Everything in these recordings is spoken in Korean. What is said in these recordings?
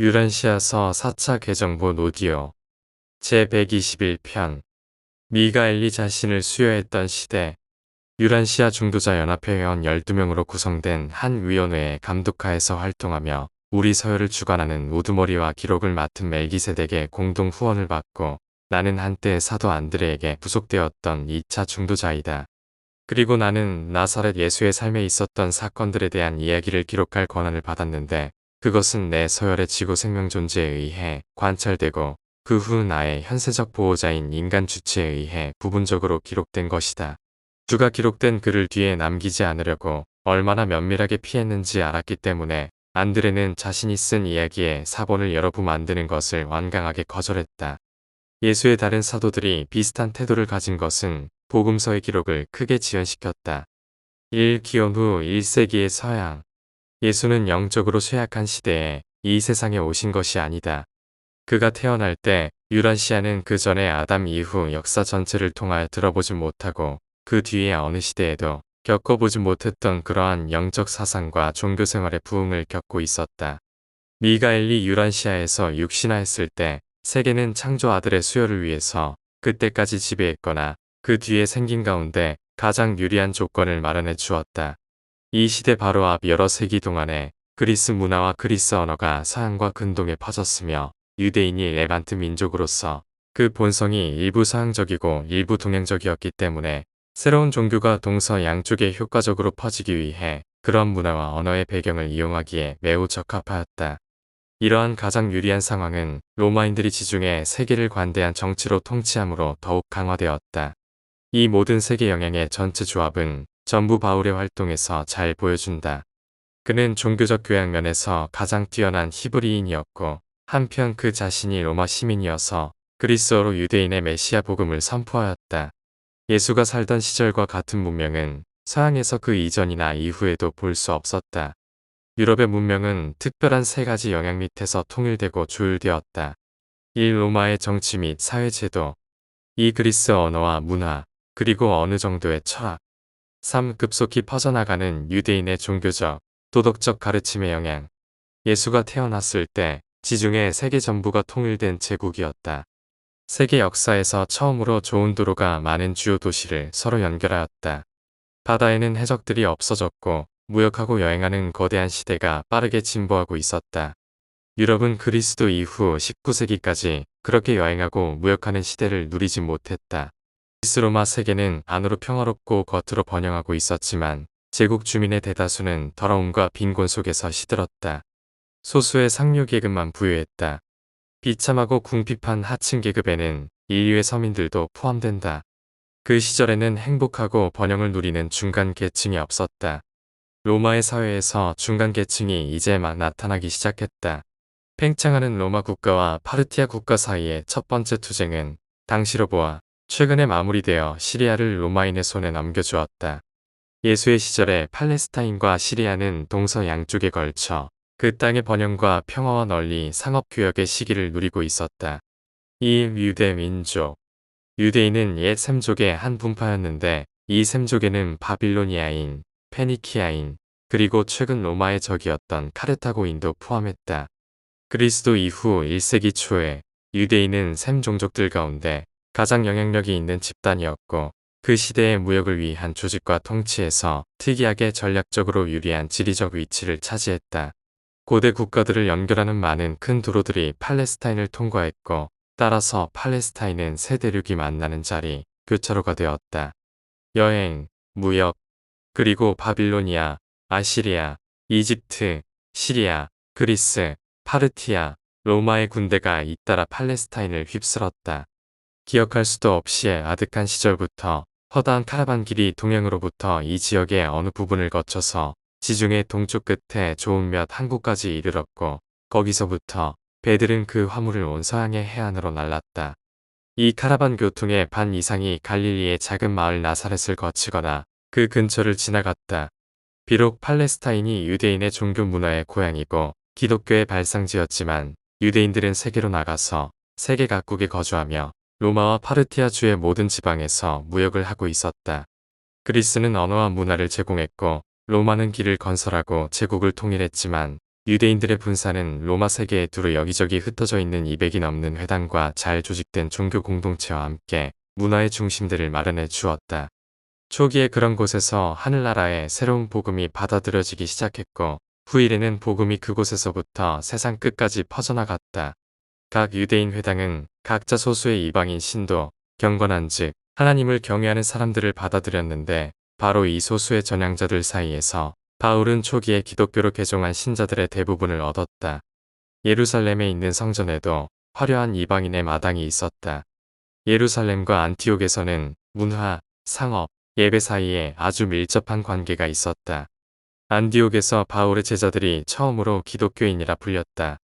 유란시아서 4차 개정본 오디오 제121편 미가엘리 자신을 수여했던 시대 유란시아 중도자 연합회 회원 12명으로 구성된 한 위원회의 감독하에서 활동하며 우리 서열을 주관하는 우두머리와 기록을 맡은 멜기세덱의 공동 후원을 받고 나는 한때 사도 안드레에게 부속되었던 2차 중도자이다. 그리고 나는 나사렛 예수의 삶에 있었던 사건들에 대한 이야기를 기록할 권한을 받았는데 그것은 내 서열의 지구 생명 존재에 의해 관찰되고 그 후 나의 현세적 보호자인 인간 주체에 의해 부분적으로 기록된 것이다. 주가 기록된 글을 뒤에 남기지 않으려고 얼마나 면밀하게 피했는지 알았기 때문에 안드레는 자신이 쓴 이야기에 사본을 여러 부 만드는 것을 완강하게 거절했다. 예수의 다른 사도들이 비슷한 태도를 가진 것은 복음서의 기록을 크게 지연시켰다. 1기원 후 1세기의 서양 예수는 영적으로 쇠약한 시대에 이 세상에 오신 것이 아니다. 그가 태어날 때 유란시아는 그 전에 아담 이후 역사 전체를 통하여 들어보지 못하고 그 뒤에 어느 시대에도 겪어보지 못했던 그러한 영적 사상과 종교 생활의 부흥을 겪고 있었다. 미가엘리 유란시아에서 육신화했을 때 세계는 창조 아들의 수요를 위해서 그때까지 지배했거나 그 뒤에 생긴 가운데 가장 유리한 조건을 마련해 주었다. 이 시대 바로 앞 여러 세기 동안에 그리스 문화와 그리스 언어가 서양과 근동에 퍼졌으며 유대인이 레반트 민족으로서 그 본성이 일부 서양적이고 일부 동양적이었기 때문에 새로운 종교가 동서 양쪽에 효과적으로 퍼지기 위해 그런 문화와 언어의 배경을 이용하기에 매우 적합하였다. 이러한 가장 유리한 상황은 로마인들이 지중해 세계를 관대한 정치로 통치함으로 더욱 강화되었다. 이 모든 세계 영향의 전체 조합은 전부 바울의 활동에서 잘 보여준다. 그는 종교적 교양 면에서 가장 뛰어난 히브리인이었고 한편 그 자신이 로마 시민이어서 그리스어로 유대인의 메시아 복음을 선포하였다. 예수가 살던 시절과 같은 문명은 서양에서 그 이전이나 이후에도 볼 수 없었다. 유럽의 문명은 특별한 세 가지 영향 밑에서 통일되고 조율되었다. 1. 로마의 정치 및 사회제도 2. 그리스 언어와 문화 그리고 어느 정도의 철학 3. 급속히 퍼져나가는 유대인의 종교적, 도덕적 가르침의 영향 예수가 태어났을 때 지중해 세계 전부가 통일된 제국이었다. 세계 역사에서 처음으로 좋은 도로가 많은 주요 도시를 서로 연결하였다. 바다에는 해적들이 없어졌고 무역하고 여행하는 거대한 시대가 빠르게 진보하고 있었다. 유럽은 그리스도 이후 19세기까지 그렇게 여행하고 무역하는 시대를 누리지 못했다. 그리스 로마 세계는 안으로 평화롭고 겉으로 번영하고 있었지만 제국 주민의 대다수는 더러움과 빈곤 속에서 시들었다. 소수의 상류계급만 부유했다. 비참하고 궁핍한 하층 계급에는 인류의 서민들도 포함된다. 그 시절에는 행복하고 번영을 누리는 중간 계층이 없었다. 로마의 사회에서 중간 계층이 이제 막 나타나기 시작했다. 팽창하는 로마 국가와 파르티아 국가 사이의 첫 번째 투쟁은 당시로 보아 최근에 마무리되어 시리아를 로마인의 손에 넘겨주었다. 예수의 시절에 팔레스타인과 시리아는 동서 양쪽에 걸쳐 그 땅의 번영과 평화와 널리 상업교역의 시기를 누리고 있었다. 이 유대 민족 유대인은 옛 셈족의 한 분파였는데 이 셈족에는 바빌로니아인, 페니키아인, 그리고 최근 로마의 적이었던 카르타고인도 포함했다. 그리스도 이후 1세기 초에 유대인은 셈 종족들 가운데 가장 영향력이 있는 집단이었고 그 시대의 무역을 위한 조직과 통치에서 특이하게 전략적으로 유리한 지리적 위치를 차지했다. 고대 국가들을 연결하는 많은 큰 도로들이 팔레스타인을 통과했고 따라서 팔레스타인은 세 대륙이 만나는 자리, 교차로가 되었다. 여행, 무역, 그리고 바빌로니아, 아시리아, 이집트, 시리아, 그리스, 파르티아, 로마의 군대가 잇따라 팔레스타인을 휩쓸었다. 기억할 수도 없이 아득한 시절부터 허다한 카라반 길이 동양으로부터 이 지역의 어느 부분을 거쳐서 지중해 동쪽 끝에 좋은 몇 항구까지 이르렀고 거기서부터 배들은 그 화물을 온 서양의 해안으로 날랐다. 이 카라반 교통의 반 이상이 갈릴리의 작은 마을 나사렛을 거치거나 그 근처를 지나갔다. 비록 팔레스타인이 유대인의 종교 문화의 고향이고 기독교의 발상지였지만 유대인들은 세계로 나가서 세계 각국에 거주하며 로마와 파르티아 주의 모든 지방에서 무역을 하고 있었다. 그리스는 언어와 문화를 제공했고 로마는 길을 건설하고 제국을 통일했지만 유대인들의 분산은 로마 세계에 두루 여기저기 흩어져 있는 200이 넘는 회당과 잘 조직된 종교 공동체와 함께 문화의 중심들을 마련해 주었다. 초기에 그런 곳에서 하늘나라의 새로운 복음이 받아들여지기 시작했고 후일에는 복음이 그곳에서부터 세상 끝까지 퍼져나갔다. 각 유대인 회당은 각자 소수의 이방인 신도, 경건한 즉 하나님을 경외하는 사람들을 받아들였는데 바로 이 소수의 전향자들 사이에서 바울은 초기에 기독교로 개종한 신자들의 대부분을 얻었다. 예루살렘에 있는 성전에도 화려한 이방인의 마당이 있었다. 예루살렘과 안티옥에서는 문화, 상업, 예배 사이에 아주 밀접한 관계가 있었다. 안디옥에서 바울의 제자들이 처음으로 기독교인이라 불렸다.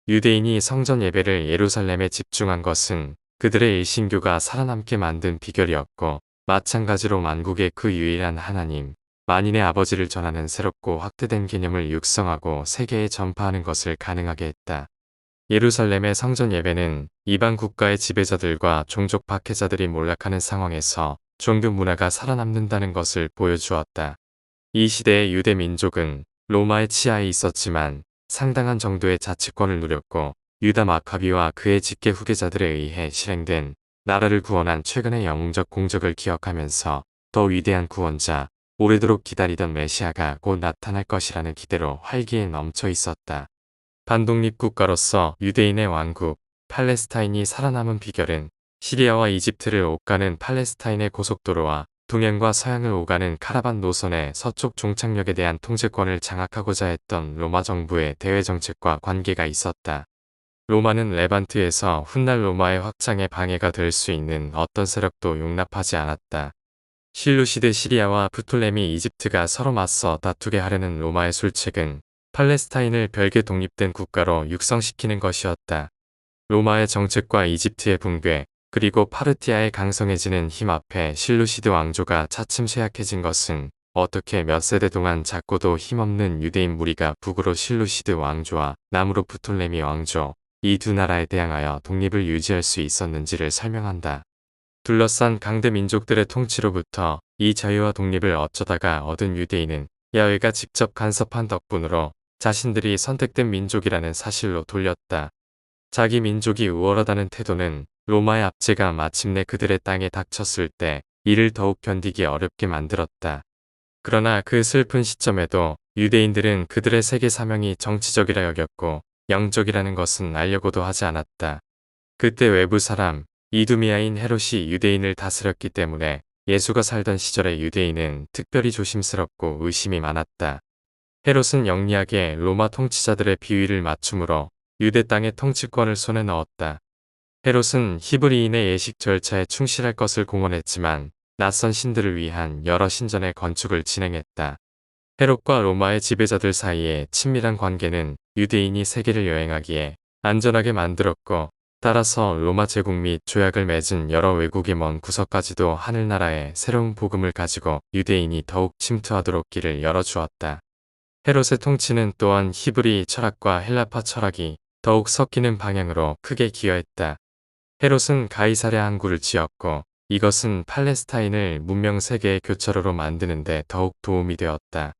유대인이 성전 예배를 예루살렘에 집중한 것은 그들의 일신교가 살아남게 만든 비결이었고 마찬가지로 만국의 그 유일한 하나님, 만인의 아버지를 전하는 새롭고 확대된 개념을 육성하고 세계에 전파하는 것을 가능하게 했다. 예루살렘의 성전 예배는 이방 국가의 지배자들과 종족 박해자들이 몰락하는 상황에서 종교 문화가 살아남는다는 것을 보여주었다. 이 시대의 유대 민족은 로마의 치하에 있었지만 상당한 정도의 자치권을 누렸고 유다 마카비와 그의 직계 후계자들에 의해 실행된 나라를 구원한 최근의 영웅적 공적을 기억하면서 더 위대한 구원자, 오래도록 기다리던 메시아가 곧 나타날 것이라는 기대로 활기에 넘쳐 있었다. 반독립 국가로서 유대인의 왕국, 팔레스타인이 살아남은 비결은 시리아와 이집트를 오가는 팔레스타인의 고속도로와 동양과 서양을 오가는 카라반 노선의 서쪽 종착역에 대한 통제권을 장악하고자 했던 로마 정부의 대외 정책과 관계가 있었다. 로마는 레반트에서 훗날 로마의 확장에 방해가 될 수 있는 어떤 세력도 용납하지 않았다. 실루시드 시리아와 프톨레미 이집트가 서로 맞서 다투게 하려는 로마의 술책은 팔레스타인을 별개 독립된 국가로 육성시키는 것이었다. 로마의 정책과 이집트의 붕괴, 그리고 파르티아의 강성해지는 힘 앞에 실루시드 왕조가 차츰 쇠약해진 것은 어떻게 몇 세대 동안 작고도 힘없는 유대인 무리가 북으로 실루시드 왕조와 남으로 프톨레미 왕조, 이 두 나라에 대항하여 독립을 유지할 수 있었는지를 설명한다. 둘러싼 강대 민족들의 통치로부터 이 자유와 독립을 어쩌다가 얻은 유대인은 야훼가 직접 간섭한 덕분으로 자신들이 선택된 민족이라는 사실로 돌렸다. 자기 민족이 우월하다는 태도는 로마의 압제가 마침내 그들의 땅에 닥쳤을 때 이를 더욱 견디기 어렵게 만들었다. 그러나 그 슬픈 시점에도 유대인들은 그들의 세계 사명이 정치적이라 여겼고 영적이라는 것은 알려고도 하지 않았다. 그때 외부 사람 이두미아인 헤롯이 유대인을 다스렸기 때문에 예수가 살던 시절의 유대인은 특별히 조심스럽고 의심이 많았다. 헤롯은 영리하게 로마 통치자들의 비위를 맞춤으로 유대 땅의 통치권을 손에 넣었다. 헤롯은 히브리인의 예식 절차에 충실할 것을 공언했지만 낯선 신들을 위한 여러 신전의 건축을 진행했다. 헤롯과 로마의 지배자들 사이의 친밀한 관계는 유대인이 세계를 여행하기에 안전하게 만들었고 따라서 로마 제국 및 조약을 맺은 여러 외국의 먼 구석까지도 하늘나라의 새로운 복음을 가지고 유대인이 더욱 침투하도록 길을 열어주었다. 헤롯의 통치는 또한 히브리 철학과 헬라파 철학이 더욱 섞이는 방향으로 크게 기여했다. 헤롯은 가이사랴 항구를 지었고 이것은 팔레스타인을 문명 세계의 교차로로 만드는 데 더욱 도움이 되었다.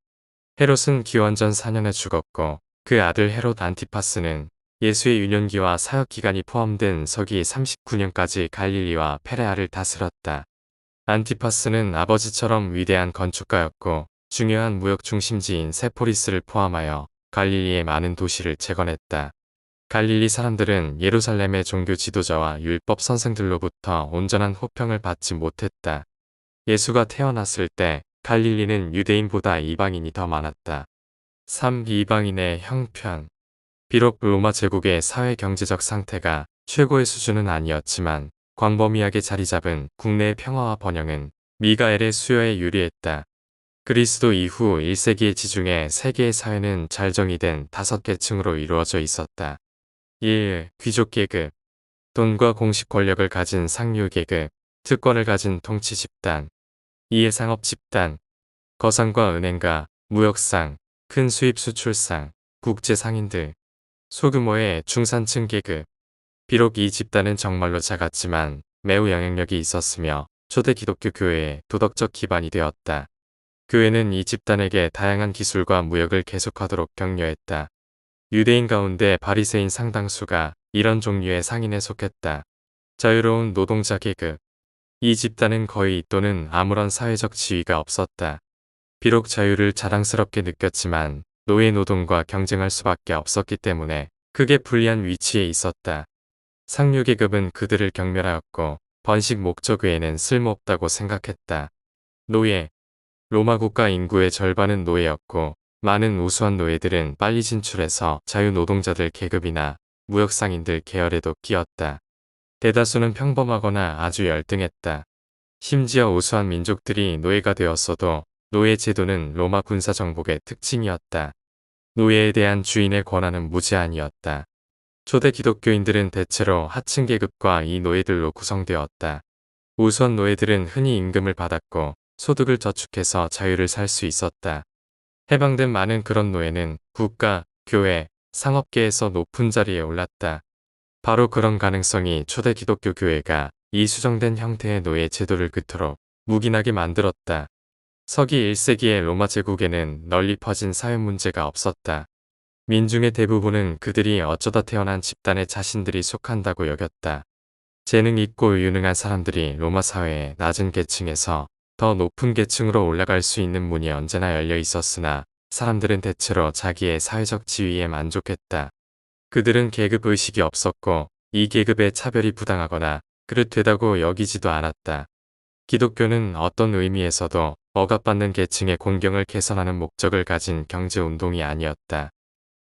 헤롯은 기원전 4년에 죽었고 그 아들 헤롯 안티파스는 예수의 유년기와 사역기간이 포함된 서기 39년까지 갈릴리와 페레아를 다스렸다. 안티파스는 아버지처럼 위대한 건축가였고 중요한 무역 중심지인 세포리스를 포함하여 갈릴리의 많은 도시를 재건했다. 갈릴리 사람들은 예루살렘의 종교 지도자와 율법 선생들로부터 온전한 호평을 받지 못했다. 예수가 태어났을 때 갈릴리는 유대인보다 이방인이 더 많았다. 3. 이방인의 형편. 비록 로마 제국의 사회 경제적 상태가 최고의 수준은 아니었지만 광범위하게 자리 잡은 국내의 평화와 번영은 미가엘의 수요에 유리했다. 그리스도 이후 1세기의 지중해 세계의 사회는 잘 정의된 5계층으로 이루어져 있었다. 1. 귀족 계급. 돈과 공식 권력을 가진 상류 계급, 특권을 가진 통치 집단. 2. 상업 집단. 거상과 은행가, 무역상, 큰 수입 수출상, 국제 상인들. 소규모의 중산층 계급. 비록 이 집단은 정말로 작았지만 매우 영향력이 있었으며 초대 기독교 교회의 도덕적 기반이 되었다. 교회는 이 집단에게 다양한 기술과 무역을 계속하도록 격려했다. 유대인 가운데 바리새인 상당수가 이런 종류의 상인에 속했다. 자유로운 노동자 계급. 이 집단은 거의 또는 아무런 사회적 지위가 없었다. 비록 자유를 자랑스럽게 느꼈지만 노예 노동과 경쟁할 수밖에 없었기 때문에 크게 불리한 위치에 있었다. 상류계급은 그들을 경멸하였고 번식 목적 외에는 쓸모없다고 생각했다. 노예. 로마 국가 인구의 절반은 노예였고 많은 우수한 노예들은 빨리 진출해서 자유노동자들 계급이나 무역상인들 계열에도 끼었다. 대다수는 평범하거나 아주 열등했다. 심지어 우수한 민족들이 노예가 되었어도 노예 제도는 로마 군사 정복의 특징이었다. 노예에 대한 주인의 권한은 무제한이었다. 초대 기독교인들은 대체로 하층 계급과 이 노예들로 구성되었다. 우수한 노예들은 흔히 임금을 받았고 소득을 저축해서 자유를 살 수 있었다. 해방된 많은 그런 노예는 국가, 교회, 상업계에서 높은 자리에 올랐다. 바로 그런 가능성이 초대 기독교 교회가 이 수정된 형태의 노예 제도를 그토록 묵인하게 만들었다. 서기 1세기의 로마 제국에는 널리 퍼진 사회 문제가 없었다. 민중의 대부분은 그들이 어쩌다 태어난 집단에 자신들이 속한다고 여겼다. 재능 있고 유능한 사람들이 로마 사회의 낮은 계층에서 더 높은 계층으로 올라갈 수 있는 문이 언제나 열려 있었으나 사람들은 대체로 자기의 사회적 지위에 만족했다. 그들은 계급 의식이 없었고 이 계급의 차별이 부당하거나 그릇되다고 여기지도 않았다. 기독교는 어떤 의미에서도 억압받는 계층의 공경을 개선하는 목적을 가진 경제운동이 아니었다.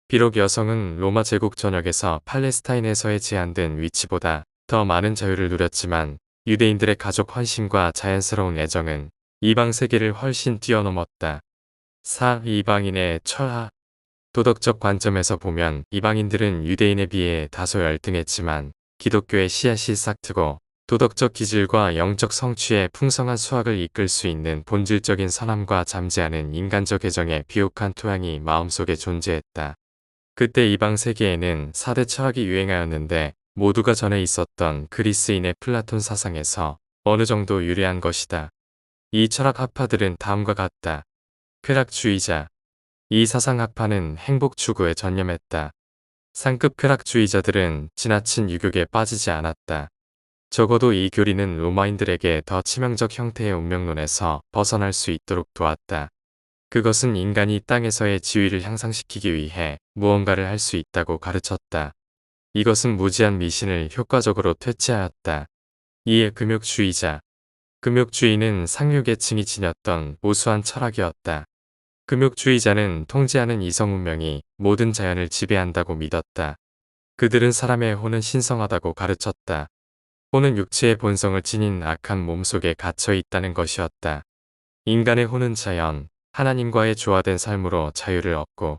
비록 여성은 로마 제국 전역에서 팔레스타인에서의 제한된 위치보다 더 많은 자유를 누렸지만 유대인들의 가족 헌신과 자연스러운 애정은 이방 세계를 훨씬 뛰어넘었다. 이방인의 철학. 도덕적 관점에서 보면 이방인들은 유대인에 비해 다소 열등했지만 기독교의 씨앗이 싹트고 도덕적 기질과 영적 성취의 풍성한 수확을 이끌 수 있는 본질적인 선함과 잠재하는 인간적 애정의 비옥한 토양이 마음속에 존재했다. 그때 이방 세계에는 4대 철학이 유행하였는데 모두가 전에 있었던 그리스인의 플라톤 사상에서 어느 정도 유래한 것이다. 이 철학 학파들은 다음과 같다. 쾌락주의자. 이 사상 학파는 행복 추구에 전념했다. 상급 쾌락주의자들은 지나친 유격에 빠지지 않았다. 적어도 이 교리는 로마인들에게 더 치명적 형태의 운명론에서 벗어날 수 있도록 도왔다. 그것은 인간이 땅에서의 지위를 향상시키기 위해 무언가를 할 수 있다고 가르쳤다. 이것은 무지한 미신을 효과적으로 퇴치하였다. 이에 금욕주의자. 금욕주의는 상류계층이 지녔던 우수한 철학이었다. 금욕주의자는 통제하는 이성 운명이 모든 자연을 지배한다고 믿었다. 그들은 사람의 혼은 신성하다고 가르쳤다. 혼은 육체의 본성을 지닌 악한 몸 속에 갇혀 있다는 것이었다. 인간의 혼은 자연, 하나님과의 조화된 삶으로 자유를 얻고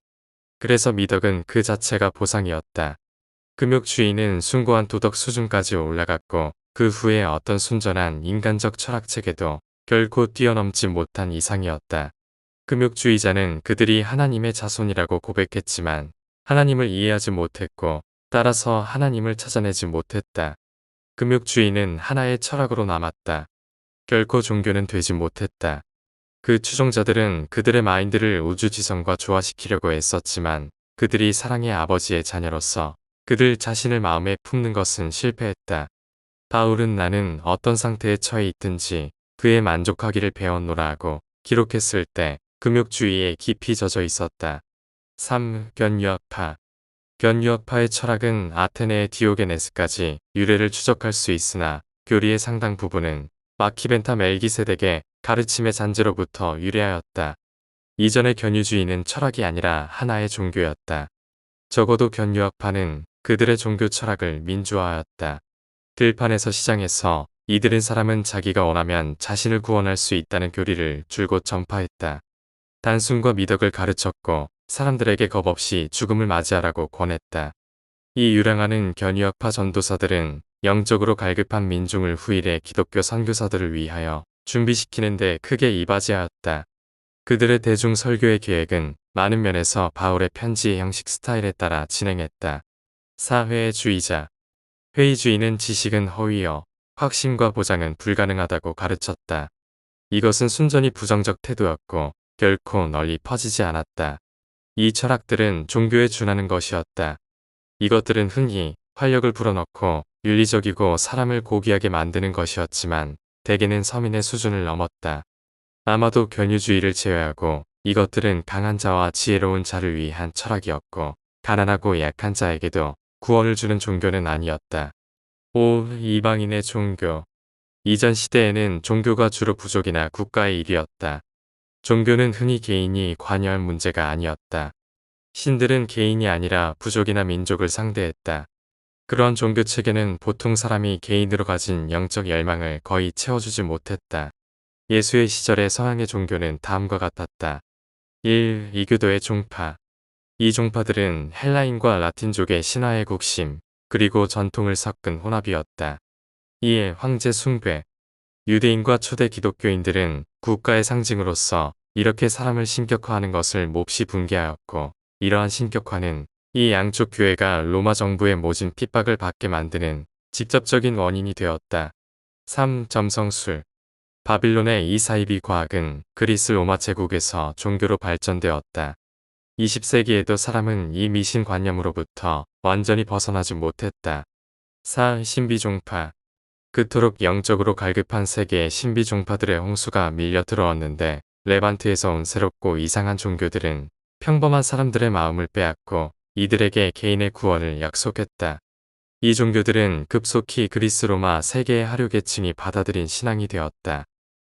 그래서 미덕은 그 자체가 보상이었다. 금욕주의는 숭고한 도덕 수준까지 올라갔고 그 후에 어떤 순전한 인간적 철학책에도 결코 뛰어넘지 못한 이상이었다. 금욕주의자는 그들이 하나님의 자손이라고 고백했지만 하나님을 이해하지 못했고 따라서 하나님을 찾아내지 못했다. 금욕주의는 하나의 철학으로 남았다. 결코 종교는 되지 못했다. 그 추종자들은 그들의 마인드를 우주지성과 조화시키려고 애썼지만 그들이 사랑의 아버지의 자녀로서 그들 자신을 마음에 품는 것은 실패했다. 바울은 나는 어떤 상태에 처해 있든지 그에 만족하기를 배웠노라 하고 기록했을 때 금욕주의에 깊이 젖어 있었다. 3. 견유학파. 견유학파의 철학은 아테네의 디오게네스까지 유래를 추적할 수 있으나 교리의 상당 부분은 마키벤타 멜기세덱의 가르침의 잔재로부터 유래하였다. 이전의 견유주의는 철학이 아니라 하나의 종교였다. 적어도 견유학파는 그들의 종교 철학을 민주화하였다. 들판에서 시장에서 이들은 사람은 자기가 원하면 자신을 구원할 수 있다는 교리를 줄곧 전파했다. 단순과 미덕을 가르쳤고 사람들에게 겁없이 죽음을 맞이하라고 권했다. 이 유랑하는 견유학파 전도사들은 영적으로 갈급한 민중을 후일에 기독교 선교사들을 위하여 준비시키는 데 크게 이바지하였다. 그들의 대중 설교의 계획은 많은 면에서 바울의 편지의 형식 스타일에 따라 진행했다. 사회주의자. 회의주의는 지식은 허위여 확신과 보장은 불가능하다고 가르쳤다. 이것은 순전히 부정적 태도였고 결코 널리 퍼지지 않았다. 이 철학들은 종교에 준하는 것이었다. 이것들은 흔히 활력을 불어넣고 윤리적이고 사람을 고귀하게 만드는 것이었지만 대개는 서민의 수준을 넘었다. 아마도 권위주의를 제외하고 이것들은 강한 자와 지혜로운 자를 위한 철학이었고 가난하고 약한 자에게도 구원을 주는 종교는 아니었다. 5. 이방인의 종교. 이전 시대에는 종교가 주로 부족이나 국가의 일이었다. 종교는 흔히 개인이 관여할 문제가 아니었다. 신들은 개인이 아니라 부족이나 민족을 상대했다. 그런 종교 체계는 보통 사람이 개인으로 가진 영적 열망을 거의 채워주지 못했다. 예수의 시절의 서양의 종교는 다음과 같았다. 1. 이교도의 종파. 이 종파들은 헬라인과 라틴족의 신화의 국심, 그리고 전통을 섞은 혼합이었다. 2. 황제 숭배. 유대인과 초대 기독교인들은 국가의 상징으로서 이렇게 사람을 신격화하는 것을 몹시 분개하였고, 이러한 신격화는 이 양쪽 교회가 로마 정부의 모진 핍박을 받게 만드는 직접적인 원인이 되었다. 3. 점성술. 바빌론의 이사이비 과학은 그리스 로마 제국에서 종교로 발전되었다. 20세기에도 사람은 이 미신관념으로부터 완전히 벗어나지 못했다. 4. 신비종파. 그토록 영적으로 갈급한 세계의 신비종파들의 홍수가 밀려 들어왔는데 레반트에서 온 새롭고 이상한 종교들은 평범한 사람들의 마음을 빼앗고 이들에게 개인의 구원을 약속했다. 이 종교들은 급속히 그리스 로마 세계의 하류계층이 받아들인 신앙이 되었다.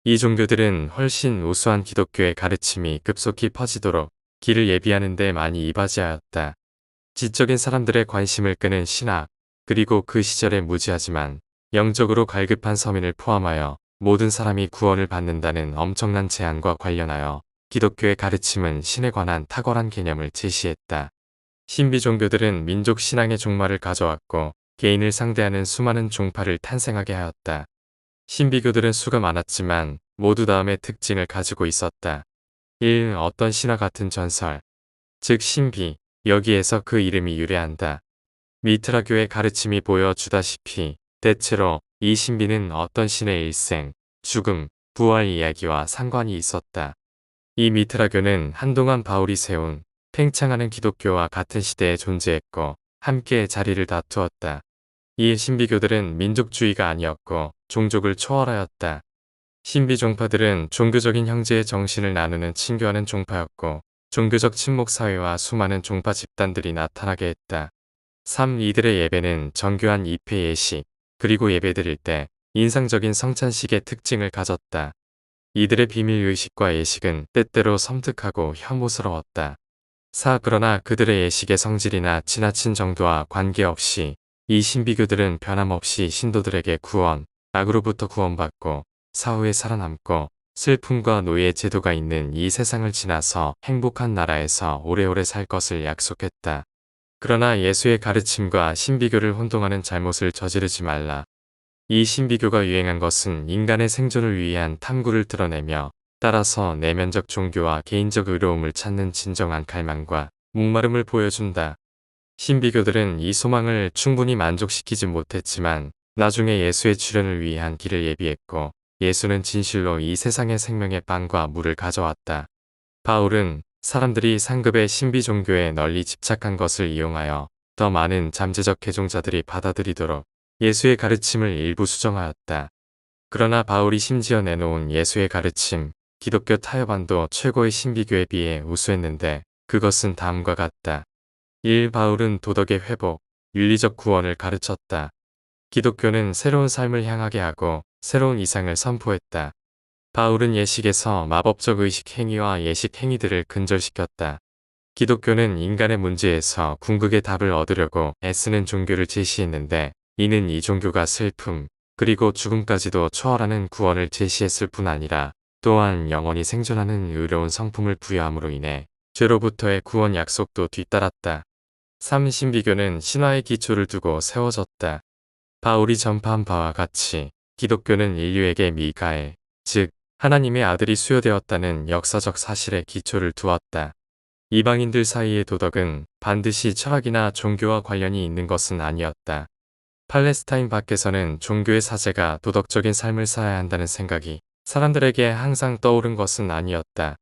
이 종교들은 훨씬 우수한 기독교의 가르침이 급속히 퍼지도록 길을 예비하는 데 많이 이바지하였다. 지적인 사람들의 관심을 끄는 신학, 그리고 그 시절에 무지하지만 영적으로 갈급한 서민을 포함하여 모든 사람이 구원을 받는다는 엄청난 제안과 관련하여 기독교의 가르침은 신에 관한 탁월한 개념을 제시했다. 신비 종교들은 민족 신앙의 종말을 가져왔고 개인을 상대하는 수많은 종파를 탄생하게 하였다. 신비교들은 수가 많았지만 모두 다음의 특징을 가지고 있었다. 1. 어떤 신화 같은 전설, 즉 신비, 여기에서 그 이름이 유래한다. 미트라교의 가르침이 보여주다시피 대체로 이 신비는 어떤 신의 일생, 죽음, 부활 이야기와 상관이 있었다. 이 미트라교는 한동안 바울이 세운 팽창하는 기독교와 같은 시대에 존재했고 함께 자리를 다투었다. 이 신비교들은 민족주의가 아니었고 종족을 초월하였다. 신비 종파들은 종교적인 형제의 정신을 나누는 친교하는 종파였고 종교적 친목 사회와 수많은 종파 집단들이 나타나게 했다. 3. 이들의 예배는 정교한 입회 예식, 그리고 예배드릴 때 인상적인 성찬식의 특징을 가졌다. 이들의 비밀의식과 예식은 때때로 섬뜩하고 혐오스러웠다. 4. 그러나 그들의 예식의 성질이나 지나친 정도와 관계없이 이 신비교들은 변함없이 신도들에게 구원, 악으로부터 구원받고 사후에 살아남고 슬픔과 노예의 제도가 있는 이 세상을 지나서 행복한 나라에서 오래오래 살 것을 약속했다. 그러나 예수의 가르침과 신비교를 혼동하는 잘못을 저지르지 말라. 이 신비교가 유행한 것은 인간의 생존을 위한 탐구를 드러내며 따라서 내면적 종교와 개인적 의로움을 찾는 진정한 갈망과 목마름을 보여준다. 신비교들은 이 소망을 충분히 만족시키지 못했지만 나중에 예수의 출현을 위한 길을 예비했고 예수는 진실로 이 세상의 생명의 빵과 물을 가져왔다. 바울은 사람들이 상급의 신비 종교에 널리 집착한 것을 이용하여 더 많은 잠재적 개종자들이 받아들이도록 예수의 가르침을 일부 수정하였다. 그러나 바울이 심지어 내놓은 예수의 가르침, 기독교 타협안도 최고의 신비교에 비해 우수했는데 그것은 다음과 같다. 1. 바울은 도덕의 회복, 윤리적 구원을 가르쳤다. 기독교는 새로운 삶을 향하게 하고 새로운 이상을 선포했다. 바울은 예식에서 마법적 의식 행위와 예식 행위들을 근절시켰다. 기독교는 인간의 문제에서 궁극의 답을 얻으려고 애쓰는 종교를 제시했는데 이는 이 종교가 슬픔, 그리고 죽음까지도 초월하는 구원을 제시했을 뿐 아니라 또한 영원히 생존하는 의로운 성품을 부여함으로 인해 죄로부터의 구원 약속도 뒤따랐다. 3. 신비교는 신화의 기초를 두고 세워졌다. 바울이 전파한 바와 같이 기독교는 인류에게 미가엘, 즉 하나님의 아들이 수여되었다는 역사적 사실에 기초를 두었다. 이방인들 사이의 도덕은 반드시 철학이나 종교와 관련이 있는 것은 아니었다. 팔레스타인 밖에서는 종교의 사제가 도덕적인 삶을 살아야 한다는 생각이 사람들에게 항상 떠오른 것은 아니었다.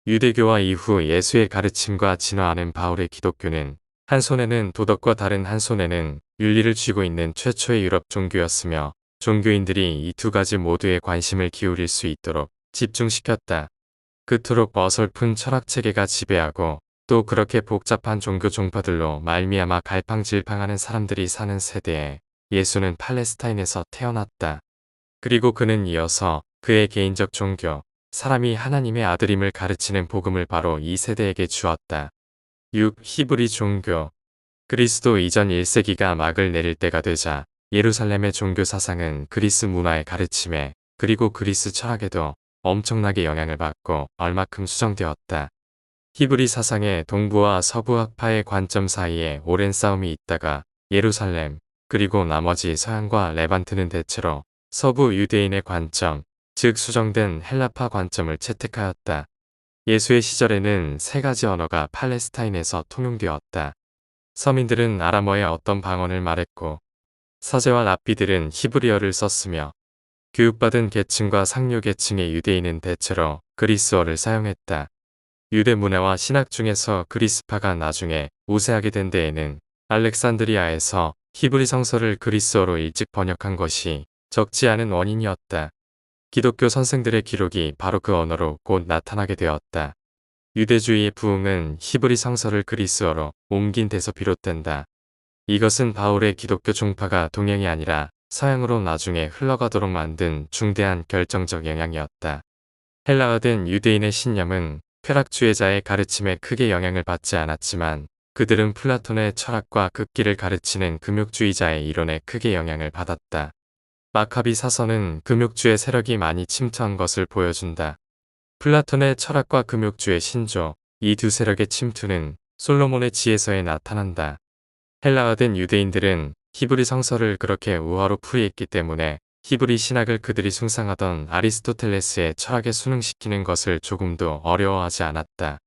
유대교와 이후 예수의 가르침과 진화하는 바울의 기독교는 한 손에는 도덕과 다른 한 손에는 윤리를 쥐고 있는 최초의 유럽 종교였으며 종교인들이 이 두 가지 모두에 관심을 기울일 수 있도록 집중시켰다. 그토록 어설픈 철학 체계가 지배하고 또 그렇게 복잡한 종교 종파들로 말미암아 갈팡질팡하는 사람들이 사는 세대에 예수는 팔레스타인에서 태어났다. 그리고 그는 이어서 그의 개인적 종교, 사람이 하나님의 아들임을 가르치는 복음을 바로 이 세대에게 주었다. 6. 히브리 종교. 그리스도 이전 1세기가 막을 내릴 때가 되자 예루살렘의 종교 사상은 그리스 문화의 가르침에 그리고 그리스 철학에도 엄청나게 영향을 받고 얼마큼 수정되었다. 히브리 사상의 동부와 서부 학파의 관점 사이에 오랜 싸움이 있다가 예루살렘 그리고 나머지 서양과 레반트는 대체로 서부 유대인의 관점, 즉 수정된 헬라파 관점을 채택하였다. 예수의 시절에는 세 가지 언어가 팔레스타인에서 통용되었다. 서민들은 아람어의 어떤 방언을 말했고 서재와 랍비들은 히브리어를 썼으며 교육받은 계층과 상류 계층의 유대인은 대체로 그리스어를 사용했다. 유대 문화와 신학 중에서 그리스파가 나중에 우세하게 된 데에는 알렉산드리아에서 히브리 성서를 그리스어로 일찍 번역한 것이 적지 않은 원인이었다. 기독교 선생들의 기록이 바로 그 언어로 곧 나타나게 되었다. 유대주의의 부흥은 히브리 성서를 그리스어로 옮긴 데서 비롯된다. 이것은 바울의 기독교 종파가 동양이 아니라 서양으로 나중에 흘러가도록 만든 중대한 결정적 영향이었다. 헬라어된 유대인의 신념은 쾌락주의자의 가르침에 크게 영향을 받지 않았지만 그들은 플라톤의 철학과 극기를 가르치는 금욕주의자의 이론에 크게 영향을 받았다. 마카비 사서는 금욕주의 세력이 많이 침투한 것을 보여준다. 플라톤의 철학과 금욕주의 신조, 이 두 세력의 침투는 솔로몬의 지혜서에 나타난다. 헬라어된 유대인들은 히브리 성서를 그렇게 우화로 풀이했기 때문에 히브리 신학을 그들이 숭상하던 아리스토텔레스의 철학에 순응시키는 것을 조금도 어려워하지 않았다.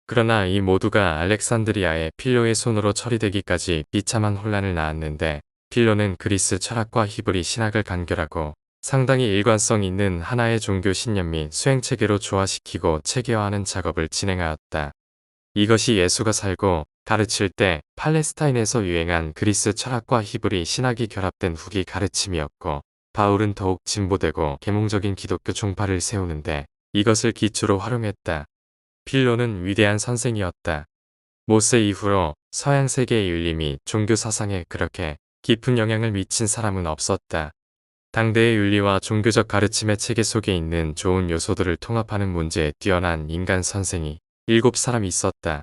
그러나 이 모두가 알렉산드리아의 필로의 손으로 처리되기까지 비참한 혼란을 낳았는데 필로는 그리스 철학과 히브리 신학을 간결하고 상당히 일관성 있는 하나의 종교 신념 및 수행체계로 조화시키고 체계화하는 작업을 진행하였다. 이것이 예수가 살고 가르칠 때 팔레스타인에서 유행한 그리스 철학과 히브리 신학이 결합된 후기 가르침이었고 바울은 더욱 진보되고 계몽적인 기독교 종파를 세우는데 이것을 기초로 활용했다. 필로는 위대한 선생이었다. 모세 이후로 서양 세계의 윤리 및 종교 사상에 그렇게 깊은 영향을 미친 사람은 없었다. 당대의 윤리와 종교적 가르침의 체계 속에 있는 좋은 요소들을 통합하는 문제에 뛰어난 인간 선생이 7사람이 있었다.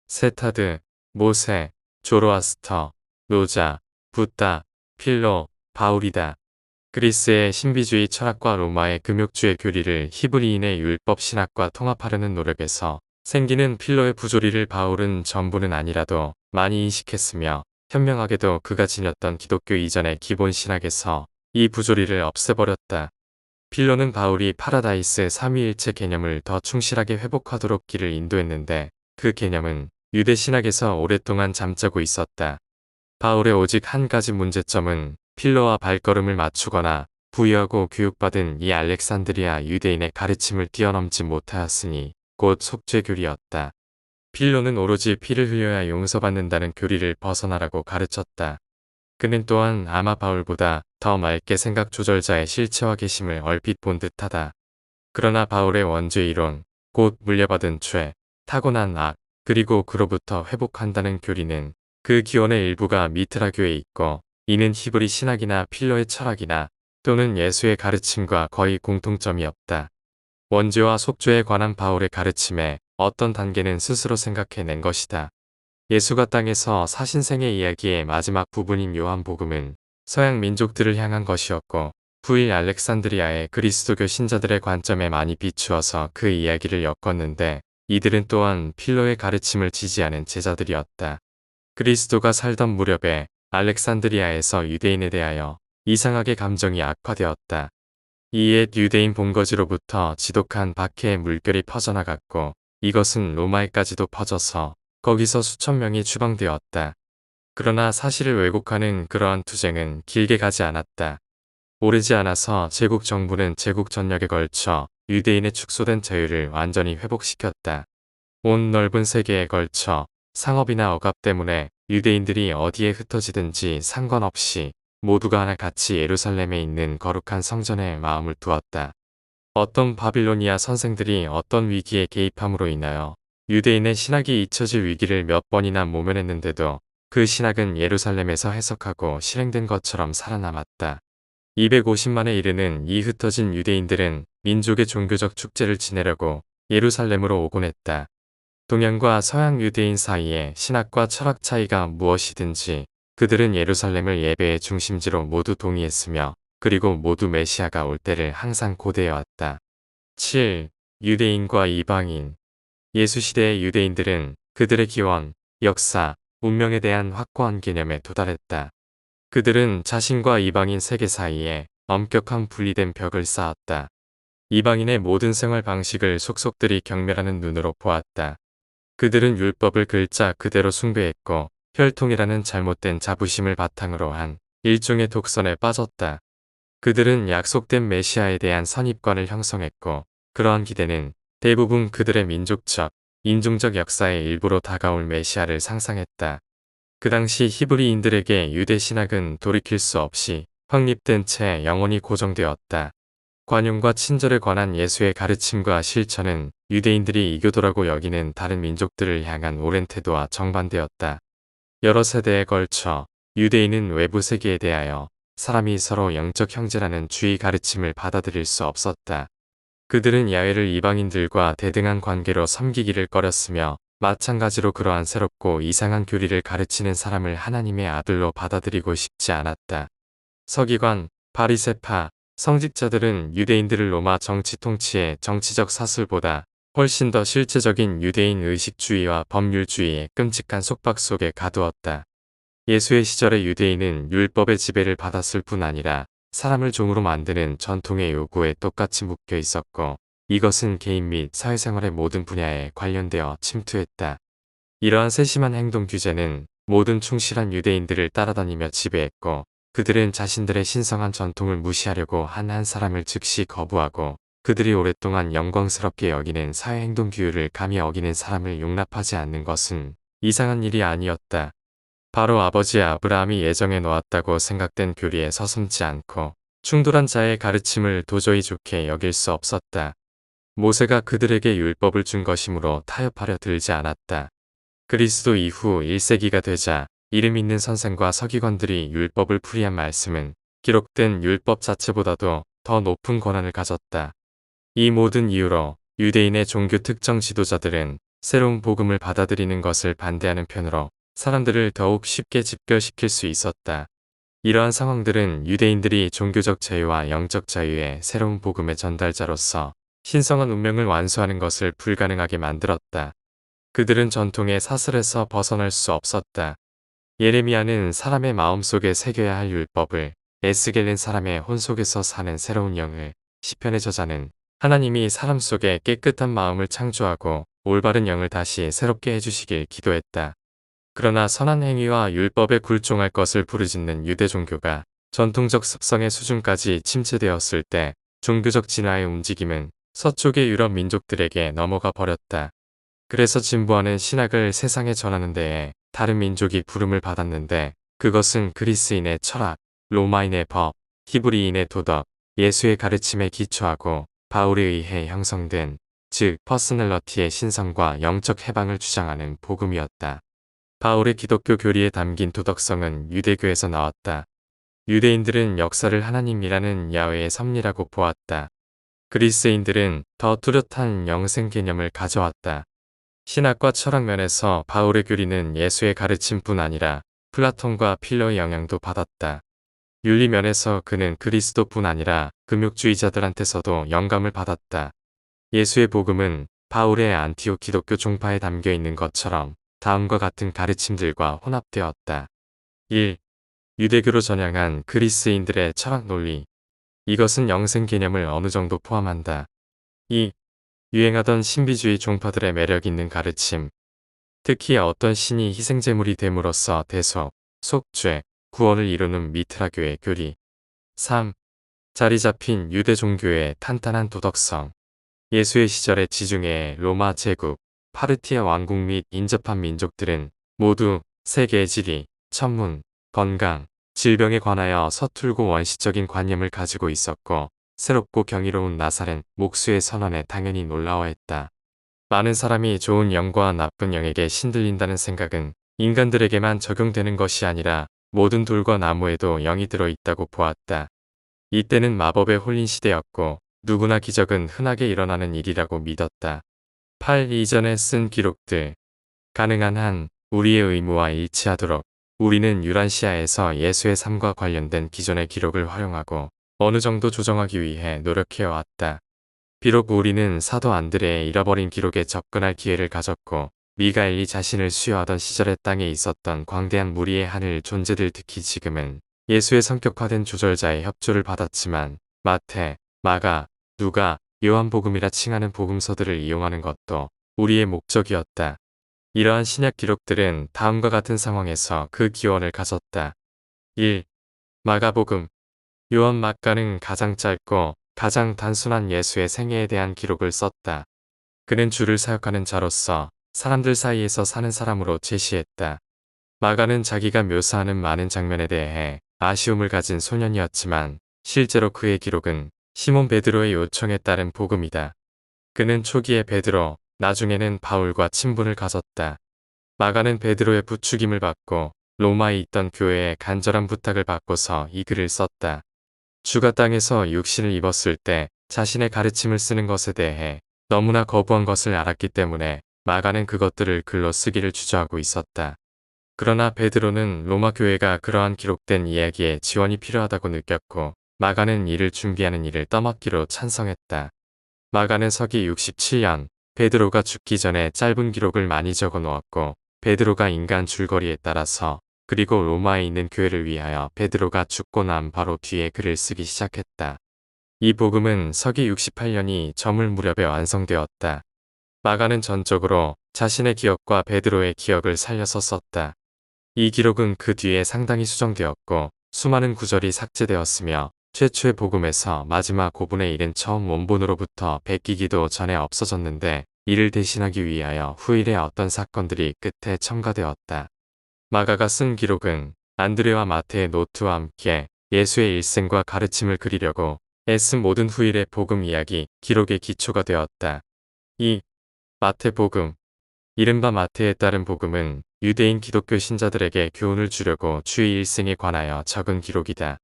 세타드, 모세, 조로아스터, 노자, 붓다, 필로, 바울이다. 그리스의 신비주의 철학과 로마의 금욕주의 교리를 히브리인의 율법 신학과 통합하려는 노력에서 생기는 필로의 부조리를 바울은 전부는 아니라도 많이 인식했으며 현명하게도 그가 지녔던 기독교 이전의 기본 신학에서 이 부조리를 없애버렸다. 필로는 바울이 파라다이스 삼위일체 개념을 더 충실하게 회복하도록 길을 인도했는데 그 개념은 유대 신학에서 오랫동안 잠자고 있었다. 바울의 오직 한 가지 문제점은 필로와 발걸음을 맞추거나 부유하고 교육받은 이 알렉산드리아 유대인의 가르침을 뛰어넘지 못하였으니 곧 속죄교리였다. 필로는 오로지 피를 흘려야 용서받는다는 교리를 벗어나라고 가르쳤다. 그는 또한 아마 바울보다 더 맑게 생각 조절자의 실체와 계심을 얼핏 본 듯하다. 그러나 바울의 원죄 이론, 곧 물려받은 죄, 타고난 악, 그리고 그로부터 회복한다는 교리는 그 기원의 일부가 미트라교에 있고 이는 히브리 신학이나 필로의 철학이나 또는 예수의 가르침과 거의 공통점이 없다. 원죄와 속죄에 관한 바울의 가르침에 어떤 단계는 스스로 생각해낸 것이다. 예수가 땅에서 사신 생의 이야기의 마지막 부분인 요한복음은 서양 민족들을 향한 것이었고 후일 알렉산드리아의 그리스도교 신자들의 관점에 많이 비추어서 그 이야기를 엮었는데 이들은 또한 필로의 가르침을 지지하는 제자들이었다. 그리스도가 살던 무렵에 알렉산드리아에서 유대인에 대하여 이상하게 감정이 악화되었다. 이에 유대인 본거지로부터 지독한 박해의 물결이 퍼져나갔고 이것은 로마에까지도 퍼져서 거기서 수천 명이 추방되었다. 그러나 사실을 왜곡하는 그러한 투쟁은 길게 가지 않았다. 오래지 않아서 제국 정부는 제국 전역에 걸쳐 유대인의 축소된 자유를 완전히 회복시켰다. 온 넓은 세계에 걸쳐 상업이나 억압 때문에 유대인들이 어디에 흩어지든지 상관없이 모두가 하나같이 예루살렘에 있는 거룩한 성전에 마음을 두었다. 어떤 바빌로니아 선생들이 어떤 위기에 개입함으로 인하여 유대인의 신학이 잊혀질 위기를 몇 번이나 모면했는데도 그 신학은 예루살렘에서 해석하고 실행된 것처럼 살아남았다. 250만에 이르는 이 흩어진 유대인들은 민족의 종교적 축제를 지내려고 예루살렘으로 오곤 했다. 동양과 서양 유대인 사이에 신학과 철학 차이가 무엇이든지 그들은 예루살렘을 예배의 중심지로 모두 동의했으며 그리고 모두 메시아가 올 때를 항상 고대해왔다. 7. 유대인과 이방인. 예수시대의 유대인들은 그들의 기원, 역사, 운명에 대한 확고한 개념에 도달했다. 그들은 자신과 이방인 세계 사이에 엄격한 분리된 벽을 쌓았다. 이방인의 모든 생활 방식을 속속들이 경멸하는 눈으로 보았다. 그들은 율법을 글자 그대로 숭배했고 혈통이라는 잘못된 자부심을 바탕으로 한 일종의 독선에 빠졌다. 그들은 약속된 메시아에 대한 선입관을 형성했고 그러한 기대는 대부분 그들의 민족적, 인종적 역사의 일부로 다가올 메시아를 상상했다. 그 당시 히브리인들에게 유대 신학은 돌이킬 수 없이 확립된 채 영원히 고정되었다. 관용과 친절에 관한 예수의 가르침과 실천은 유대인들이 이교도라고 여기는 다른 민족들을 향한 오랜 태도와 정반대였다. 여러 세대에 걸쳐 유대인은 외부 세계에 대하여 사람이 서로 영적 형제라는 주의 가르침을 받아들일 수 없었다. 그들은 야훼를 이방인들과 대등한 관계로 섬기기를 꺼렸으며 마찬가지로 그러한 새롭고 이상한 교리를 가르치는 사람을 하나님의 아들로 받아들이고 싶지 않았다. 서기관, 바리새파, 성직자들은 유대인들을 로마 정치 통치의 정치적 사슬보다 훨씬 더 실제적인 유대인 의식주의와 법률주의의 끔찍한 속박 속에 가두었다. 예수의 시절의 유대인은 율법의 지배를 받았을 뿐 아니라 사람을 종으로 만드는 전통의 요구에 똑같이 묶여 있었고 이것은 개인 및 사회생활의 모든 분야에 관련되어 침투했다. 이러한 세심한 행동 규제는 모든 충실한 유대인들을 따라다니며 지배했고 그들은 자신들의 신성한 전통을 무시하려고 한 사람을 즉시 거부하고 그들이 오랫동안 영광스럽게 여기는 사회행동 규율을 감히 어기는 사람을 용납하지 않는 것은 이상한 일이 아니었다. 바로 아버지 아브라함이 예정해 놓았다고 생각된 교리에 서슴지 않고 충돌한 자의 가르침을 도저히 좋게 여길 수 없었다. 모세가 그들에게 율법을 준 것이므로 타협하려 들지 않았다. 그리스도 이후 1세기가 되자 이름 있는 선생과 서기관들이 율법을 풀이한 말씀은 기록된 율법 자체보다도 더 높은 권한을 가졌다. 이 모든 이유로 유대인의 종교 특정 지도자들은 새로운 복음을 받아들이는 것을 반대하는 편으로 사람들을 더욱 쉽게 집결시킬 수 있었다. 이러한 상황들은 유대인들이 종교적 자유와 영적 자유의 새로운 복음의 전달자로서 신성한 운명을 완수하는 것을 불가능하게 만들었다. 그들은 전통의 사슬에서 벗어날 수 없었다. 예레미야는 사람의 마음속에 새겨야 할 율법을, 에스겔은 사람의 혼 속에서 사는 새로운 영을, 시편의 저자는 하나님이 사람 속에 깨끗한 마음을 창조하고 올바른 영을 다시 새롭게 해주시길 기도했다. 그러나 선한 행위와 율법에 굴종할 것을 부르짖는 유대 종교가 전통적 습성의 수준까지 침체되었을 때 종교적 진화의 움직임은 서쪽의 유럽 민족들에게 넘어가 버렸다. 그래서 진보하는 신학을 세상에 전하는 데에 다른 민족이 부름을 받았는데 그것은 그리스인의 철학, 로마인의 법, 히브리인의 도덕, 예수의 가르침에 기초하고 바울에 의해 형성된 즉 퍼스널러티의 신성과 영적 해방을 주장하는 복음이었다. 바울의 기독교 교리에 담긴 도덕성은 유대교에서 나왔다. 유대인들은 역사를 하나님이라는 야훼의 섭리라고 보았다. 그리스인들은 더 뚜렷한 영생 개념을 가져왔다. 신학과 철학 면에서 바울의 교리는 예수의 가르침뿐 아니라 플라톤과 필로의 영향도 받았다. 윤리 면에서 그는 그리스도뿐 아니라 금욕주의자들한테서도 영감을 받았다. 예수의 복음은 바울의 안티옥 기독교 종파에 담겨 있는 것처럼 다음과 같은 가르침들과 혼합되었다. 1. 유대교로 전향한 그리스인들의 철학 논리. 이것은 영생 개념을 어느 정도 포함한다. 2. 유행하던 신비주의 종파들의 매력 있는 가르침. 특히 어떤 신이 희생제물이 됨으로써 대속, 속죄, 구원을 이루는 미트라교의 교리. 3. 자리 잡힌 유대 종교의 탄탄한 도덕성. 예수의 시절에 지중해 로마 제국, 파르티아 왕국 및 인접한 민족들은 모두 세계의 지리, 천문, 건강, 질병에 관하여 서툴고 원시적인 관념을 가지고 있었고 새롭고 경이로운 나사렛 목수의 선언에 당연히 놀라워했다. 많은 사람이 좋은 영과 나쁜 영에게 신들린다는 생각은 인간들에게만 적용되는 것이 아니라 모든 돌과 나무에도 영이 들어있다고 보았다. 이때는 마법에 홀린 시대였고 누구나 기적은 흔하게 일어나는 일이라고 믿었다. 8. 이전에 쓴 기록들. 가능한 한 우리의 의무와 일치하도록 우리는 유란시아에서 예수의 삶과 관련된 기존의 기록을 활용하고 어느 정도 조정하기 위해 노력해왔다. 비록 우리는 사도 안드레의 잃어버린 기록에 접근할 기회를 가졌고 미가엘이 자신을 수여하던 시절의 땅에 있었던 광대한 무리의 하늘 존재들 특히 지금은 예수의 성격화된 조절자의 협조를 받았지만 마태, 마가, 누가, 요한복음이라 칭하는 복음서들을 이용하는 것도 우리의 목적이었다. 이러한 신약 기록들은 다음과 같은 상황에서 그 기원을 가졌다. 1. 마가복음. 요한 마가는 가장 짧고 가장 단순한 예수의 생애에 대한 기록을 썼다. 그는 주를 사역하는 자로서 사람들 사이에서 사는 사람으로 제시했다. 마가는 자기가 묘사하는 많은 장면에 대해 아쉬움을 가진 소년이었지만 실제로 그의 기록은 시몬 베드로의 요청에 따른 복음이다. 그는 초기에 베드로, 나중에는 바울과 친분을 가졌다. 마가는 베드로의 부추김을 받고 로마에 있던 교회에 간절한 부탁을 받고서 이 글을 썼다. 주가 땅에서 육신을 입었을 때 자신의 가르침을 쓰는 것에 대해 너무나 거부한 것을 알았기 때문에 마가는 그것들을 글로 쓰기를 주저하고 있었다. 그러나 베드로는 로마 교회가 그러한 기록된 이야기에 지원이 필요하다고 느꼈고 마가는 이를 준비하는 일을 떠맡기로 찬성했다. 마가는 서기 67년 베드로가 죽기 전에 짧은 기록을 많이 적어 놓았고 베드로가 인간 줄거리에 따라서 그리고 로마에 있는 교회를 위하여 베드로가 죽고 난 바로 뒤에 글을 쓰기 시작했다. 이 복음은 서기 68년이 저물 무렵에 완성되었다. 마가는 전적으로 자신의 기억과 베드로의 기억을 살려서 썼다. 이 기록은 그 뒤에 상당히 수정되었고 수많은 구절이 삭제되었으며 최초의 복음에서 마지막 고분의 일은 처음 원본으로부터 베끼기도 전에 없어졌는데 이를 대신하기 위하여 후일의 어떤 사건들이 끝에 첨가되었다. 마가가 쓴 기록은 안드레와 마태의 노트와 함께 예수의 일생과 가르침을 그리려고 애쓴 모든 후일의 복음 이야기 기록의 기초가 되었다. 2. 마태복음. 이른바 마태에 따른 복음은 유대인 기독교 신자들에게 교훈을 주려고 주의 일생에 관하여 적은 기록이다.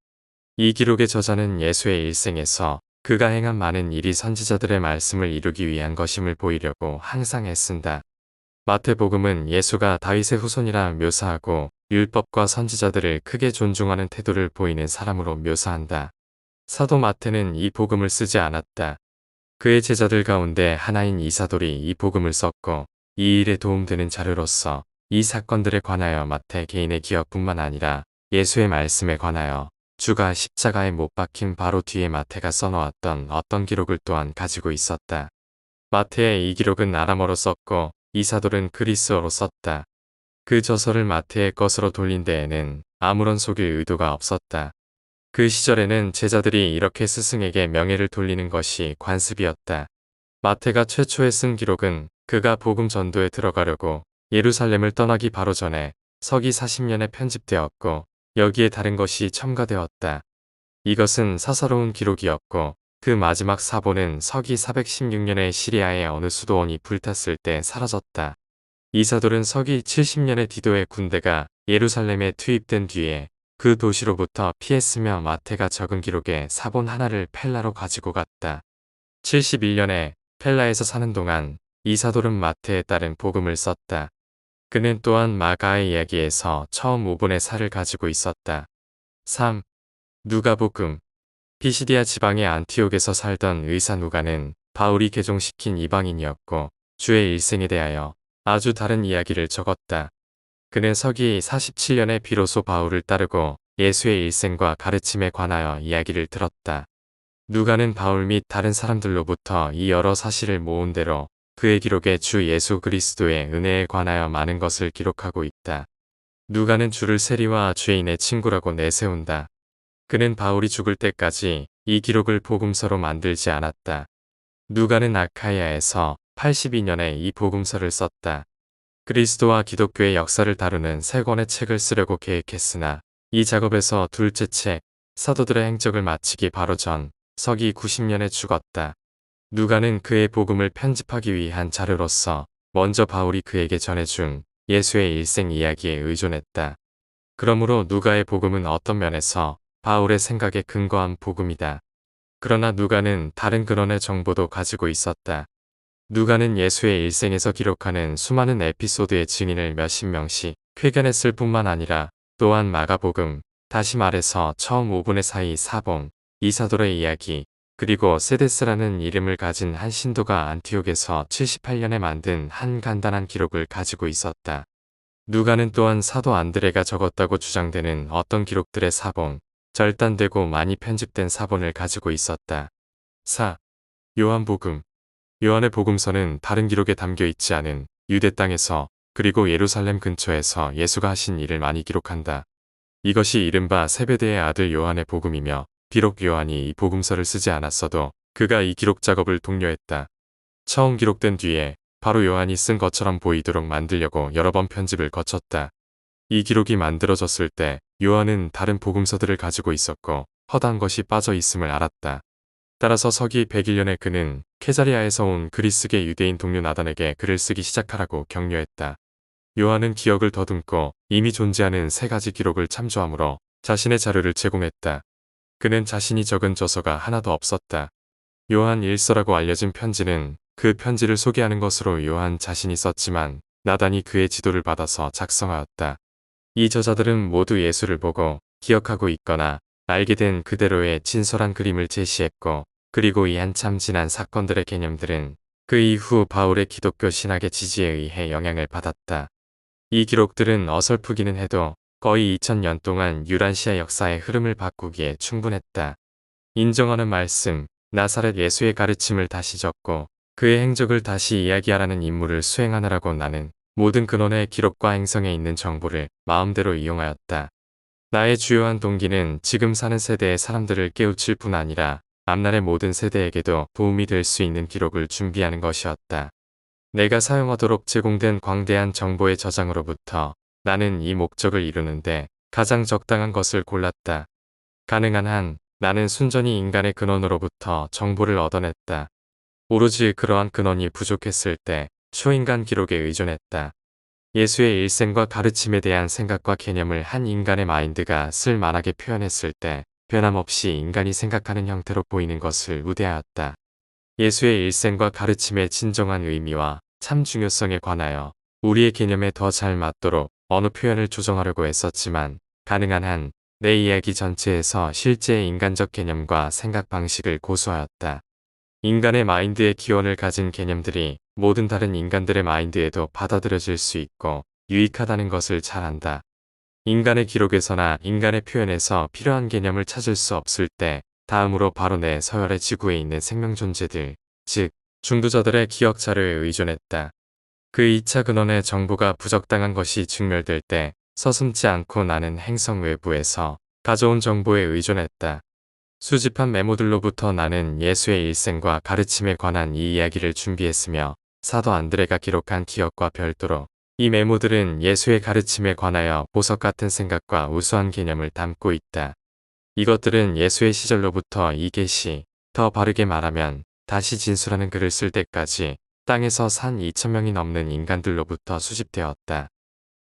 이 기록의 저자는 예수의 일생에서 그가 행한 많은 일이 선지자들의 말씀을 이루기 위한 것임을 보이려고 항상 애쓴다. 마태복음은 예수가 다윗의 후손이라 묘사하고 율법과 선지자들을 크게 존중하는 태도를 보이는 사람으로 묘사한다. 사도 마태는 이 복음을 쓰지 않았다. 그의 제자들 가운데 하나인 이사돌이 이 복음을 썼고 이 일에 도움되는 자료로서 이 사건들에 관하여 마태 개인의 기억뿐만 아니라 예수의 말씀에 관하여 주가 십자가에 못 박힌 바로 뒤에 마태가 써놓았던 어떤 기록을 또한 가지고 있었다. 마태의 이 기록은 아람어로 썼고 이사돌은 그리스어로 썼다. 그 저서를 마태의 것으로 돌린 데에는 아무런 속일 의도가 없었다. 그 시절에는 제자들이 이렇게 스승에게 명예를 돌리는 것이 관습이었다. 마태가 최초에 쓴 기록은 그가 복음 전도에 들어가려고 예루살렘을 떠나기 바로 전에 서기 40년에 편집되었고 여기에 다른 것이 첨가되었다. 이것은 사사로운 기록이었고 그 마지막 사본은 서기 416년에 시리아의 어느 수도원이 불탔을 때 사라졌다. 이사돌은 서기 70년에 디도의 군대가 예루살렘에 투입된 뒤에 그 도시로부터 피했으며 마태가 적은 기록의 사본 하나를 펠라로 가지고 갔다. 71년에 펠라에서 사는 동안 이사돌은 마태에 따른 복음을 썼다. 그는 또한 마가의 이야기에서 처음 5분의 4를 가지고 있었다. 3. 누가복음. 피시디아 지방의 안티옥에서 살던 의사 누가는 바울이 개종시킨 이방인이었고 주의 일생에 대하여 아주 다른 이야기를 적었다. 그는 서기 47년에 비로소 바울을 따르고 예수의 일생과 가르침에 관하여 이야기를 들었다. 누가는 바울 및 다른 사람들로부터 이 여러 사실을 모은 대로 그의 기록에 주 예수 그리스도의 은혜에 관하여 많은 것을 기록하고 있다. 누가는 주를 세리와 죄인의 친구라고 내세운다. 그는 바울이 죽을 때까지 이 기록을 복음서로 만들지 않았다. 누가는 아카이아에서 82년에 이 복음서를 썼다. 그리스도와 기독교의 역사를 다루는 세 권의 책을 쓰려고 계획했으나 이 작업에서 둘째 책, 사도들의 행적을 마치기 바로 전 서기 90년에 죽었다. 누가는 그의 복음을 편집하기 위한 자료로서 먼저 바울이 그에게 전해준 예수의 일생 이야기에 의존했다. 그러므로 누가의 복음은 어떤 면에서 바울의 생각에 근거한 복음이다. 그러나 누가는 다른 근원의 정보도 가지고 있었다. 누가는 예수의 일생에서 기록하는 수많은 에피소드의 증인을 몇십 명씩 회견했을 뿐만 아니라 또한 마가복음, 다시 말해서 처음 5분의 사이 사본, 이사도의 이야기, 그리고 세데스라는 이름을 가진 한 신도가 안티옥에서 78년에 만든 한 간단한 기록을 가지고 있었다. 누가는 또한 사도 안드레가 적었다고 주장되는 어떤 기록들의 사본, 절단되고 많이 편집된 사본을 가지고 있었다. 4. 요한복음. 요한의 복음서는 다른 기록에 담겨 있지 않은 유대 땅에서 그리고 예루살렘 근처에서 예수가 하신 일을 많이 기록한다. 이것이 이른바 세베대의 아들 요한의 복음이며 비록 요한이 이 복음서를 쓰지 않았어도 그가 이 기록 작업을 독려했다. 처음 기록된 뒤에 바로 요한이 쓴 것처럼 보이도록 만들려고 여러 번 편집을 거쳤다. 이 기록이 만들어졌을 때 요한은 다른 복음서들을 가지고 있었고 허다한 것이 빠져 있음을 알았다. 따라서 서기 101년에 그는 케사리아에서 온 그리스계 유대인 동료 나단에게 글을 쓰기 시작하라고 격려했다. 요한은 기억을 더듬고 이미 존재하는 세 가지 기록을 참조하므로 자신의 자료를 제공했다. 그는 자신이 적은 저서가 하나도 없었다. 요한 1서라고 알려진 편지는 그 편지를 소개하는 것으로 요한 자신이 썼지만 나단이 그의 지도를 받아서 작성하였다. 이 저자들은 모두 예수를 보고 기억하고 있거나 알게 된 그대로의 진솔한 그림을 제시했고 그리고 이 한참 지난 사건들의 개념들은 그 이후 바울의 기독교 신학의 지지에 의해 영향을 받았다. 이 기록들은 어설프기는 해도 거의 2000년 동안 유란시아 역사의 흐름을 바꾸기에 충분했다. 인정하는 말씀, 나사렛 예수의 가르침을 다시 적고 그의 행적을 다시 이야기하라는 임무를 수행하느라고 나는 모든 근원의 기록과 행성에 있는 정보를 마음대로 이용하였다. 나의 주요한 동기는 지금 사는 세대의 사람들을 깨우칠 뿐 아니라 앞날의 모든 세대에게도 도움이 될 수 있는 기록을 준비하는 것이었다. 내가 사용하도록 제공된 광대한 정보의 저장으로부터 나는 이 목적을 이루는데 가장 적당한 것을 골랐다. 가능한 한 나는 순전히 인간의 근원으로부터 정보를 얻어냈다. 오로지 그러한 근원이 부족했을 때 초인간 기록에 의존했다. 예수의 일생과 가르침에 대한 생각과 개념을 한 인간의 마인드가 쓸만하게 표현했을 때 변함없이 인간이 생각하는 형태로 보이는 것을 우대하였다. 예수의 일생과 가르침의 진정한 의미와 참 중요성에 관하여 우리의 개념에 더 잘 맞도록 어느 표현을 조정하려고 했었지만 가능한 한 내 이야기 전체에서 실제의 인간적 개념과 생각 방식을 고수하였다. 인간의 마인드의 기원을 가진 개념들이 모든 다른 인간들의 마인드에도 받아들여질 수 있고 유익하다는 것을 잘 안다. 인간의 기록에서나 인간의 표현에서 필요한 개념을 찾을 수 없을 때 다음으로 바로 내 서열의 지구에 있는 생명 존재들, 즉 중도자들의 기억 자료에 의존했다. 그 2차 근원의 정보가 부적당한 것이 증멸될 때 서슴지 않고 나는 행성 외부에서 가져온 정보에 의존했다. 수집한 메모들로부터 나는 예수의 일생과 가르침에 관한 이 이야기를 준비했으며 사도 안드레가 기록한 기억과 별도로 이 메모들은 예수의 가르침에 관하여 보석 같은 생각과 우수한 개념을 담고 있다. 이것들은 예수의 시절로부터 이 계시, 더 바르게 말하면 다시 진술하는 글을 쓸 때까지 땅에서 산 2000명이 넘는 인간들로부터 수집되었다.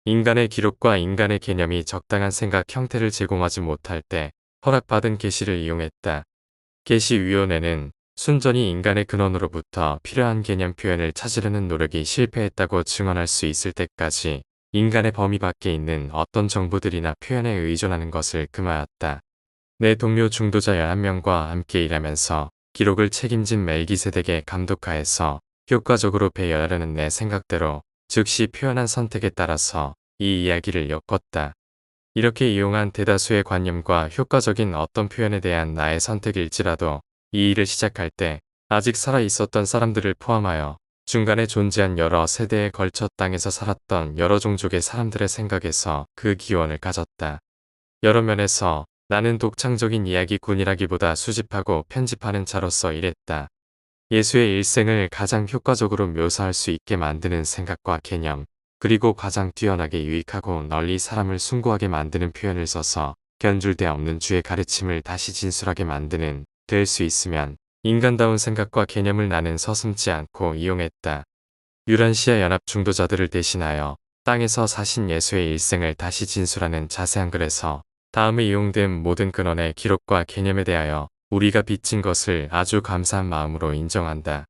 인간의 기록과 인간의 개념이 적당한 생각 형태를 제공하지 못할 때 허락받은 계시를 이용했다. 계시위원회는 순전히 인간의 근원으로부터 필요한 개념 표현을 찾으려는 노력이 실패했다고 증언할 수 있을 때까지 인간의 범위 밖에 있는 어떤 정보들이나 표현에 의존하는 것을 금하였다. 내 동료 중도자 11명과 함께 일하면서 기록을 책임진 멜기세덱의 감독하에서 효과적으로 배열하려는 내 생각대로 즉시 표현한 선택에 따라서 이 이야기를 엮었다. 이렇게 이용한 대다수의 관념과 효과적인 어떤 표현에 대한 나의 선택일지라도 이 일을 시작할 때 아직 살아 있었던 사람들을 포함하여 중간에 존재한 여러 세대에 걸쳐 땅에서 살았던 여러 종족의 사람들의 생각에서 그 기원을 가졌다. 여러 면에서 나는 독창적인 이야기꾼이라기보다 수집하고 편집하는 자로서 일했다. 예수의 일생을 가장 효과적으로 묘사할 수 있게 만드는 생각과 개념, 그리고 가장 뛰어나게 유익하고 널리 사람을 숭고하게 만드는 표현을 써서 견줄데 없는 주의 가르침을 다시 진술하게 만드는 될 수 있으면 인간다운 생각과 개념을 나는 서슴지 않고 이용했다. 유란시아 연합 중도자들을 대신하여 땅에서 사신 예수의 일생을 다시 진술하는 자세한 글에서 다음에 이용된 모든 근원의 기록과 개념에 대하여 우리가 빚진 것을 아주 감사한 마음으로 인정한다.